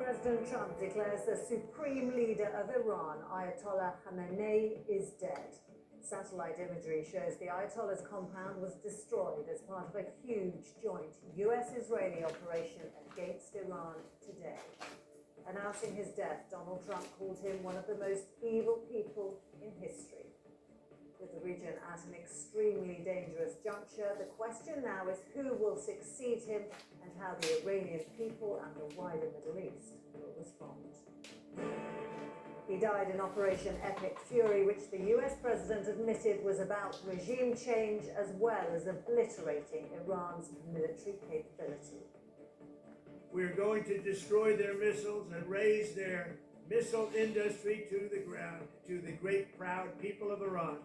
President Trump declares the supreme leader of Iran, Ayatollah Khamenei, is dead. Satellite imagery shows the Ayatollah's compound was destroyed as part of a huge joint US-Israeli operation against Iran today. Announcing his death, Donald Trump called him one of the most evil people in history. With the region at an extremely dangerous juncture, the question now is who will succeed him and how the Iranian people and the wider Middle East will respond. He died in Operation Epic Fury, which the US president admitted was about regime change as well as obliterating Iran's military capability. We're going to destroy their missiles and raise their missile industry to the ground, to the great proud people of Iran.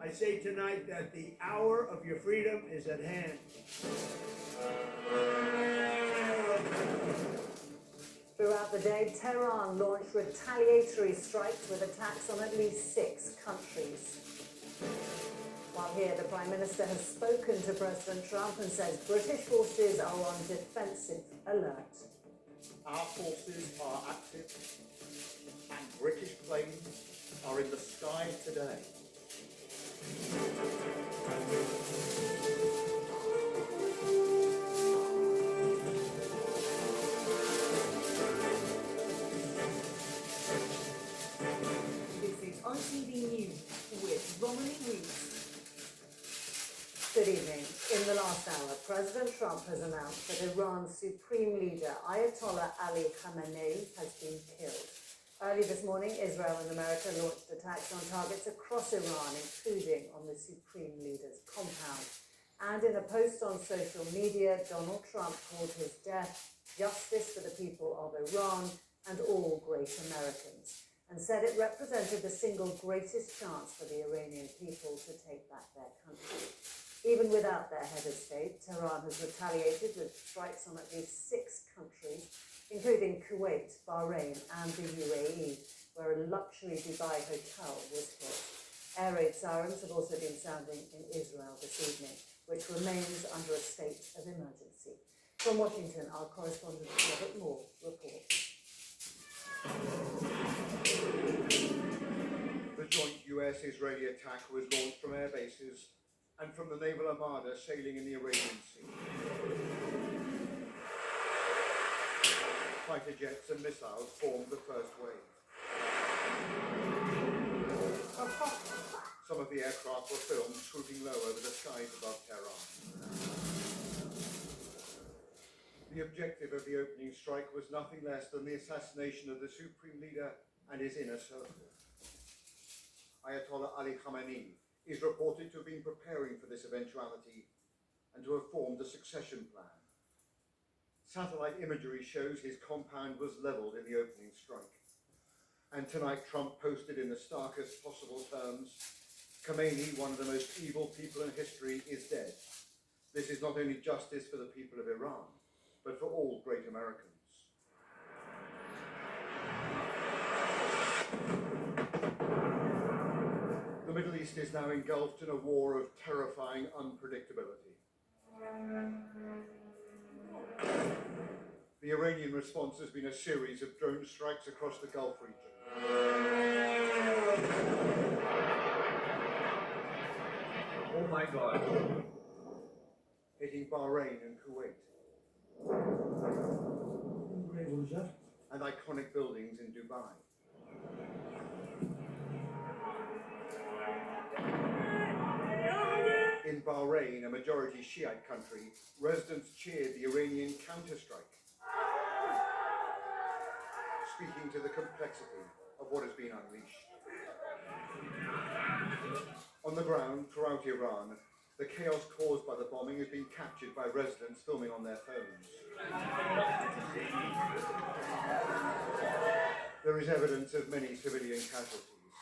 I say tonight that the hour of your freedom is at hand. Throughout the day, Tehran launched retaliatory strikes with attacks on at least 6 countries. While here, the Prime Minister has spoken to President Trump and says British forces are on defensive alert. Our forces are active and British planes are in the sky today. This is ITV News with Romilly Rees. Good evening. In the last hour, President Trump has announced that Iran's supreme leader, Ayatollah Ali Khamenei, has been killed. Early this morning, Israel and America launched attacks on targets across Iran, including on the supreme leader's compound. And in a post on social media, Donald Trump called his death justice for the people of Iran and all great Americans, and said it represented the single greatest chance for the Iranian people to take back their country. Even without their head of state, Tehran has retaliated with strikes on at least 6 countries, including Kuwait, Bahrain and the UAE, where a luxury Dubai hotel was hit. Air raid sirens have also been sounding in Israel this evening, which remains under a state of emergency. From Washington, our correspondent Robert Moore reports. The joint US-Israeli attack was launched from air bases and from the naval armada sailing in the Arabian Sea. Fighter jets and missiles formed the first wave. Some of the aircraft were filmed swooping low over the skies above Tehran. The objective of the opening strike was nothing less than the assassination of the supreme leader and his inner circle. Ayatollah Ali Khamenei is reported to have been preparing for this eventuality and to have formed a succession plan. Satellite imagery shows his compound was leveled in the opening strike. And tonight Trump posted in the starkest possible terms, Khamenei, one of the most evil people in history, is dead. This is not only justice for the people of Iran, but for all great Americans. The Middle East is now engulfed in a war of terrifying unpredictability. The Iranian response has been a series of drone strikes across the Gulf region. Oh my God. Hitting Bahrain and Kuwait. And iconic buildings in Dubai. In Bahrain, a majority Shiite country, residents cheered the Iranian counterstrike, speaking to the complexity of what has been unleashed. On the ground throughout Iran, the chaos caused by the bombing has been captured by residents filming on their phones. There is evidence of many civilian casualties.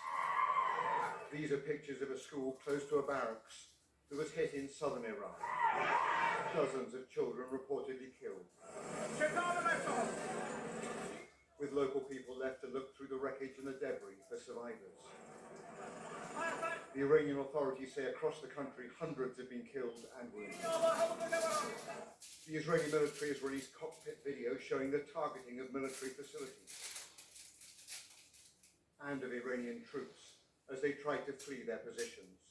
These are pictures of a school close to a barracks that was hit in southern Iran. Dozens of children reportedly killed. With local people left to look through the wreckage and the debris for survivors. The Iranian authorities say across the country hundreds have been killed and wounded. The Israeli military has released cockpit video showing the targeting of military facilities and of Iranian troops as they try to flee their positions.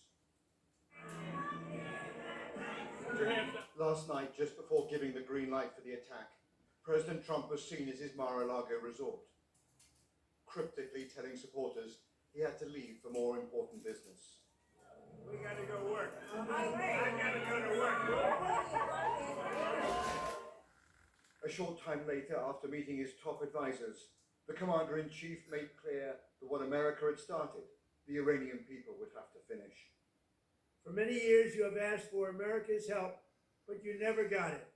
Last night, just before giving the green light for the attack, President Trump was seen at his Mar-a-Lago resort, cryptically telling supporters he had to leave for more important business. We gotta go work. I gotta go to work. A short time later, after meeting his top advisors, the commander-in-chief made clear that what America had started, the Iranian people would have to finish. For many years you have asked for America's help, but you never got it.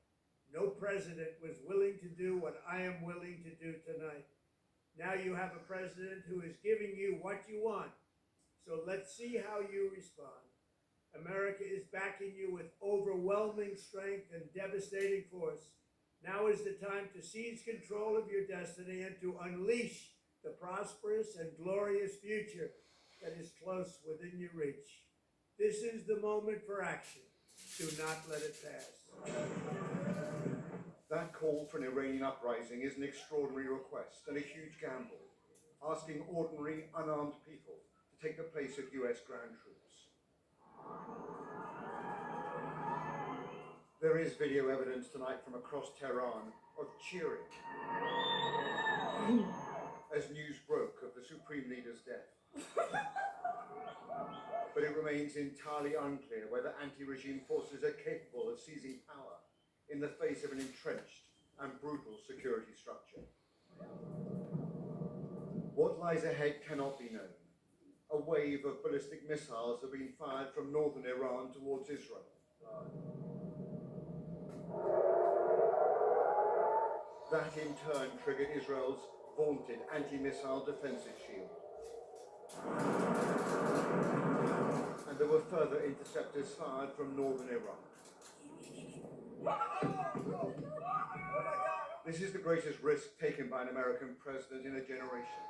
No president was willing to do what I am willing to do tonight. Now you have a president who is giving you what you want. So let's see how you respond. America is backing you with overwhelming strength and devastating force. Now is the time to seize control of your destiny and to unleash the prosperous and glorious future that is close within your reach. This is the moment for action. Do not let it pass. That call for an Iranian uprising is an extraordinary request and a huge gamble, asking ordinary, unarmed people to take the place of US ground troops. There is video evidence tonight from across Tehran of cheering as news broke of the Supreme Leader's death. But it remains entirely unclear whether anti-regime forces are capable of seizing power in the face of an entrenched and brutal security structure. What lies ahead cannot be known. A wave of ballistic missiles have been fired from northern Iran towards Israel. That in turn triggered Israel's vaunted anti-missile defensive shield. And there were further interceptors fired from northern Iran. This is the greatest risk taken by an American president in a generation.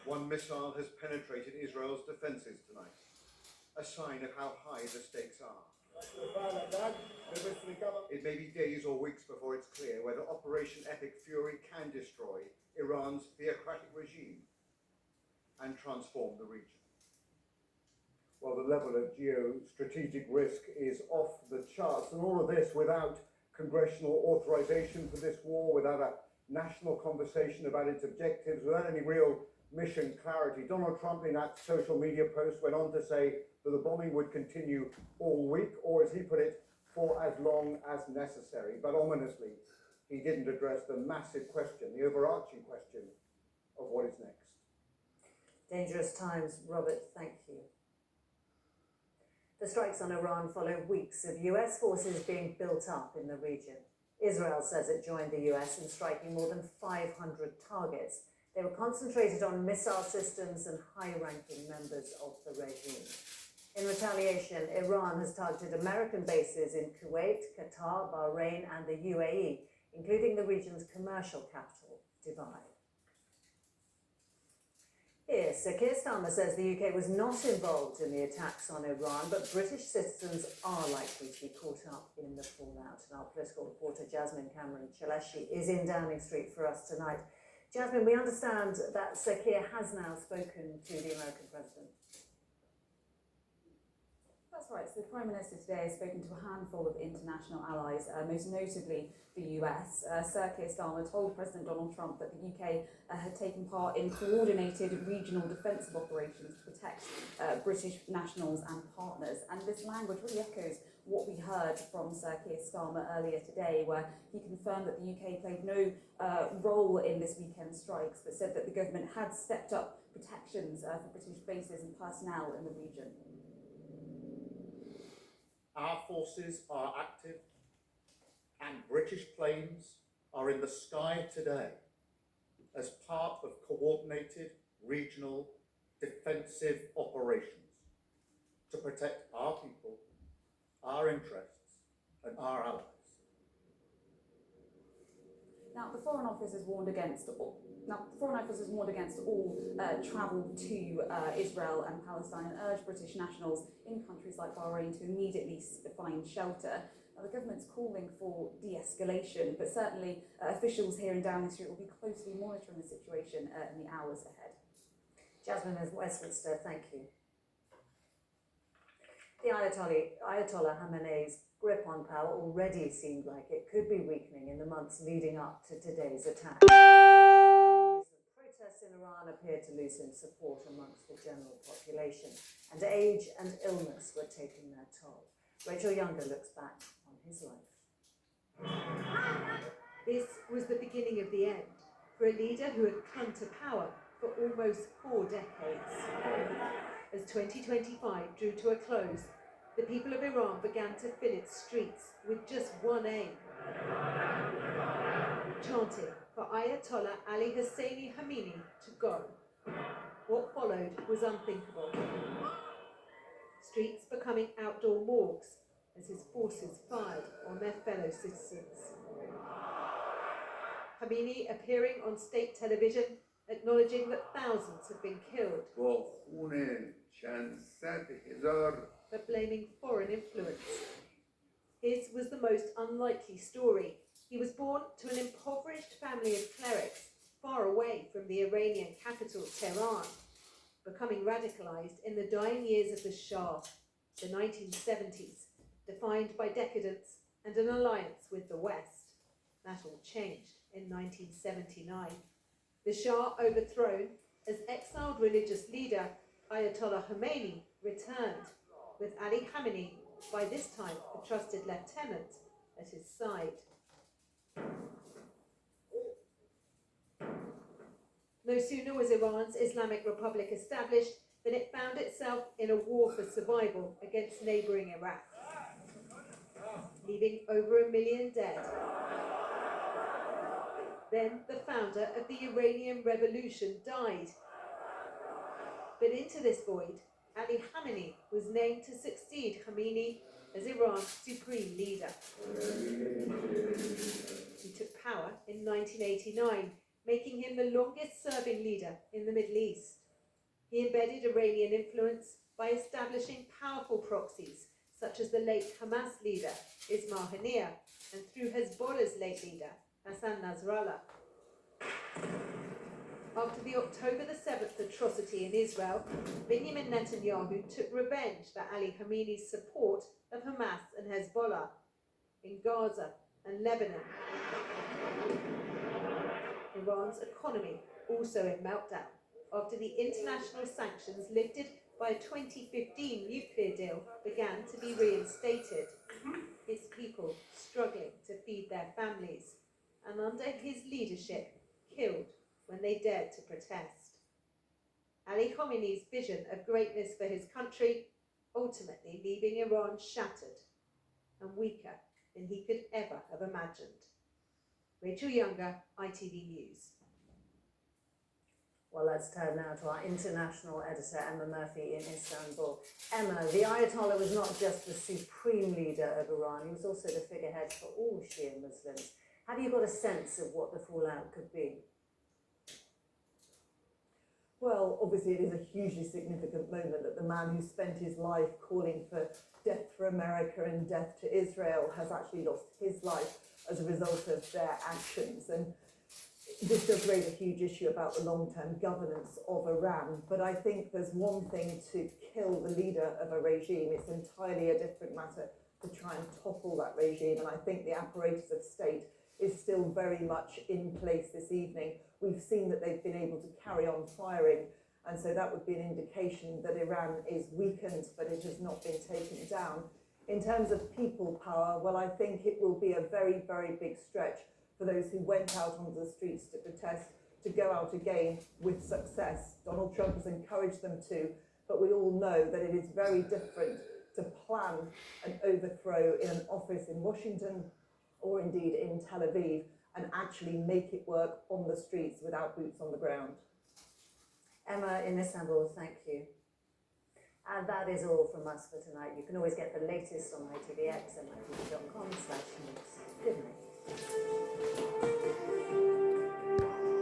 One missile has penetrated Israel's defenses tonight, a sign of how high the stakes are. It may be days or weeks before it's clear whether Operation Epic Fury can destroy Iran's theocratic regime and transform the region. Well, the level of geostrategic risk is off the charts, and all of this without congressional authorization for this war, without a national conversation about its objectives, without any real mission clarity. Donald Trump, in that social media post, went on to say that the bombing would continue all week, or as he put it, for as long as necessary. But ominously, he didn't address the massive question, the overarching question of what is next. Dangerous times, Robert, thank you. The strikes on Iran follow weeks of US forces being built up in the region. Israel says it joined the US in striking more than 500 targets. They were concentrated on missile systems and high-ranking members of the regime. In retaliation, Iran has targeted American bases in Kuwait, Qatar, Bahrain, and the UAE, including the region's commercial capital, Dubai. Here, Sir Keir Starmer says the UK was not involved in the attacks on Iran, but British citizens are likely to be caught up in the fallout. And our political reporter Jasmine Cameron Chaleshi is in Downing Street for us tonight. Jasmine, we understand that Sir Keir has now spoken to the American president. That's right. So the Prime Minister today has spoken to a handful of international allies, most notably the US. Sir Keir Starmer told President Donald Trump that the UK had taken part in coordinated regional defensive operations to protect British nationals and partners. And this language really echoes what we heard from Sir Keir Starmer earlier today, where he confirmed that the UK played no role in this weekend's strikes, but said that the government had stepped up protections for British bases and personnel in the region. Our forces are active and British planes are in the sky today as part of coordinated regional defensive operations to protect our people, our interests and our allies. Now, the Foreign Office has warned against all travel to Israel and Palestine and urged British nationals in countries like Bahrain to immediately find shelter. Now, the government's calling for de-escalation, but certainly officials here in Downing Street will be closely monitoring the situation in the hours ahead. Jasmine in Westminster, thank you. The Ayatollah Khamenei's grip on power already seemed like it could be weakening in the months leading up to today's attack. Recent protests in Iran appeared to loosen support amongst the general population, and age and illness were taking their toll. Rachel Younger looks back on his life. This was the beginning of the end for a leader who had clung to power for almost 4 decades. As 2025 drew to a close, the people of Iran began to fill its streets with just one aim: chanting for Ayatollah Ali Hosseini Khamenei to go. What followed was unthinkable. Streets becoming outdoor morgues as his forces fired on their fellow citizens. Khamenei appearing on state television, acknowledging that thousands have been killed, but blaming foreign influence. His was the most unlikely story. He was born to an impoverished family of clerics far away from the Iranian capital, Tehran, becoming radicalized in the dying years of the Shah, the 1970s, defined by decadence and an alliance with the West. That all changed in 1979. The Shah overthrown, as exiled religious leader Ayatollah Khomeini returned, with Ali Khamenei, by this time a trusted lieutenant, at his side. No sooner was Iran's Islamic Republic established than it found itself in a war for survival against neighbouring Iraq, leaving over 1 million dead. Then the founder of the Iranian Revolution died. But into this void, Ali Khamenei was named to succeed Khamenei as Iran's supreme leader. He took power in 1989, making him the longest-serving leader in the Middle East. He embedded Iranian influence by establishing powerful proxies, such as the late Hamas leader, Ismail Haniyeh, and through Hezbollah's late leader, Hassan Nasrallah. After the October the 7th atrocity in Israel, Benjamin Netanyahu took revenge for Ali Khamenei's support of Hamas and Hezbollah in Gaza and Lebanon. Iran's economy also in meltdown after the international sanctions lifted by a 2015 nuclear deal began to be reinstated. Its people struggling to feed their families, and under his leadership, killed when they dared to protest. Ali Khamenei's vision of greatness for his country ultimately leaving Iran shattered and weaker than he could ever have imagined. Rachel Younger, ITV News. Well, let's turn now to our international editor, Emma Murphy in Istanbul. Emma, the Ayatollah was not just the supreme leader of Iran, he was also the figurehead for all Shia Muslims. Have you got a sense of what the fallout could be? Well, obviously it is a hugely significant moment that the man who spent his life calling for death for America and death to Israel has actually lost his life as a result of their actions. And this does raise a huge issue about the long-term governance of Iran. But I think there's one thing to kill the leader of a regime. It's entirely a different matter to try and topple that regime. And I think the apparatus of state is still very much in place this evening. We've seen that they've been able to carry on firing, and so that would be an indication that Iran is weakened, but it has not been taken down. In terms of people power, well, I think it will be a very, very big stretch for those who went out onto the streets to protest to go out again with success. Donald Trump has encouraged them to, but we all know that it is very different to plan an overthrow in an office in Washington or indeed in Tel Aviv, and actually make it work on the streets without boots on the ground. Emma in Istanbul, thank you. And that is all from us for tonight. You can always get the latest on ITVX and ITV.com/news. Good night.